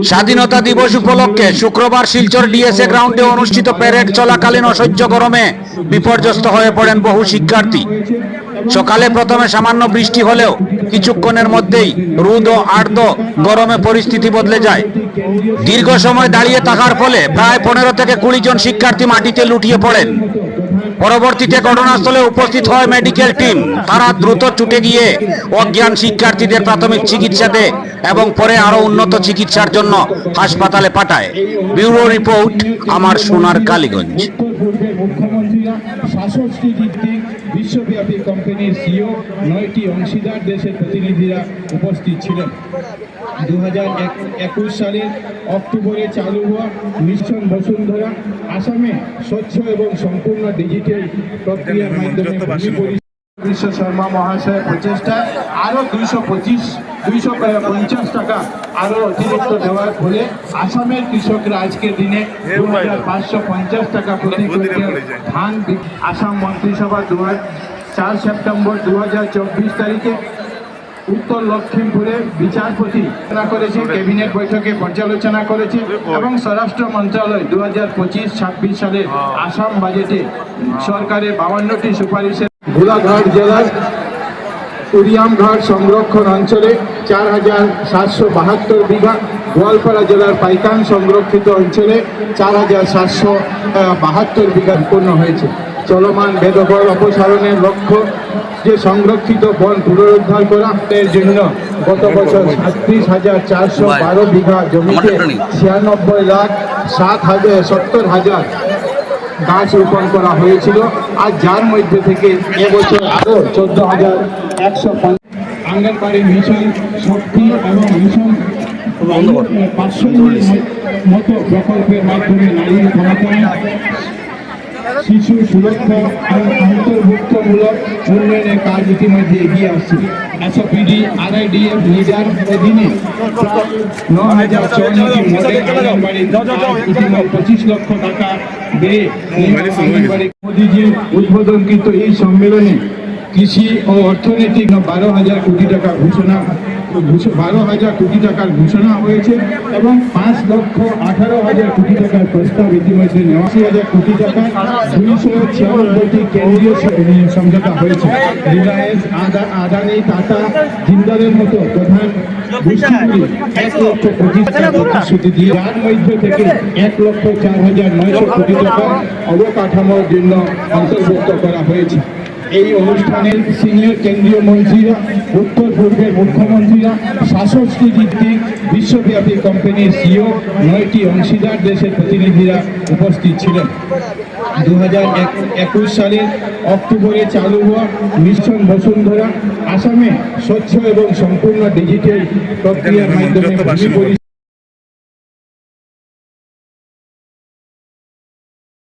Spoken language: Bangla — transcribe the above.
স্বাধীনতা দিবস উপলক্ষে শুক্রবার শিলচর ডিএসএ গ্রাউন্ডে অনুষ্ঠিত প্যারেড চলাকালীন অসহ্য গরমে বিপর্যস্ত হয়ে পড়েন বহু শিক্ষার্থী। সকালে প্রথমে সামান্য বৃষ্টি হলেও কিছুক্ষণের মধ্যেই রোদ ও আর্দ্র গরমে পরিস্থিতি বদলে যায়। দীর্ঘ সময় দাঁড়িয়ে থাকার ফলে প্রায় 15 থেকে 20 জন শিক্ষার্থী মাটিতে লুটিয়ে পড়েন। পরবর্তীতে ঘটনাস্থলে উপস্থিত হয় মেডিকেল টিম। তারা দ্রুত ছুটে গিয়ে অজ্ঞান শিক্ষার্থীদের প্রাথমিক চিকিৎসা দেয় এবং পরে আরো উন্নত চিকিৎসার জন্য হাসপাতালে পাঠায়। ব্যুরো রিপোর্ট, আমার সোনার কালীগঞ্জ। বিশ্বব্যাপী কোম্পানির সিইও 9টি অংশীদার দেশের প্রতিনিধিরা উপস্থিত ছিলেন। 2021 সালের অক্টোবরে চালু হওয়া মিশন বসুন্ধরা আসামে স্বচ্ছ এবং সম্পূর্ণ ডিজিটাল প্রক্রিয়ার মাধ্যমে বিশ্ব শর্মা মহাশয়ের প্রচেষ্টায় আরও 250 টাকা আরও অতিরিক্ত দেওয়ার ফলে আসামের কৃষকরা আজকের দিনে 2550 টাকা প্রতি কুইন্টাল ধান। আসাম মন্ত্রিসভা 4 সেপ্টেম্বর 2024 তারিখে উত্তর লক্ষিমপুরে বিচারপতি করেছে, ক্যাবিনেট বৈঠকে পর্যালোচনা করেছে এবং স্বরাষ্ট্র মন্ত্রণালয় 2025-26 সালে আসাম বাজেটে সরকারের 52টি সুপারিশের গোলাঘাট জেলার উরিয়ামঘাট সংরক্ষণ অঞ্চলে 4772 বিঘা, গোয়ালপাড়া জেলার পাইকান সংরক্ষিত অঞ্চলে 4772 বিঘা পূর্ণ হয়েছে। চলমান বেদখল অপসারণের লক্ষ্য যে সংরক্ষিত বন পুনরুদ্ধার করা এর জন্য গত বছর 36,412 বিঘা জমিতে 96,70,000 গাছ রোপণ করা হয়েছিল, আর যার মধ্যে থেকে এবছর আরও 14,150 আঙ্গনবাড়ি মিশন শক্তি এবং মিশন 500 মতো প্রকল্পের মাধ্যমে নারী ক্ষমতায়ন, শিশু সুরক্ষা অন্তর্ভুক্তমূলক উন্নয়নের কাজ ইতিমধ্যে এগিয়ে আসছে। এসওপিডি RIDF লিডার অধীনে 9,054টি মডেল আঙ্গনবাড়ি ইতিমধ্যে 25 লক্ষ টাকা ব্যয়ে আঙ্গনবাড়ি। মোদীজির উদ্বোধনকৃত এই সম্মেলনে কৃষি ও অর্থনৈতিক 12,000 কোটি টাকা টাকার ঘোষণা হয়েছে এবং 5,18,000 কোটি টাকার প্রস্তাব ইতিমধ্যে 89,000 কোটি টাকা 296টি কেন্দ্রীয় সমঝোতা হয়েছে। রিলায়েন্স, আদানি, টাটা, জিন্দালের মতো প্রধান গোষ্ঠীগুলি 1,25,000 টাকা প্রতিশ্রুতি দিয়ে যার মধ্যে থেকে 1,04,900 কোটি টাকা অবকাঠামোর জন্য অন্তর্ভুক্ত করা হয়েছে। এই অনুষ্ঠানের সিনিয়র কেন্দ্রীয় মন্ত্রীরা, উত্তর পূর্বের মুখ্যমন্ত্রীরা, 66টি ভিত্তিক বিশ্বব্যাপী কোম্পানির সিইও 9টি অংশীদার দেশের প্রতিনিধিরা উপস্থিত ছিলেন। 2021 সালের অক্টোবরে চালু হওয়া মিশন বসুন্ধরা আসামে স্বচ্ছ এবং সম্পূর্ণ ডিজিটাল প্রক্রিয়ার মাধ্যমে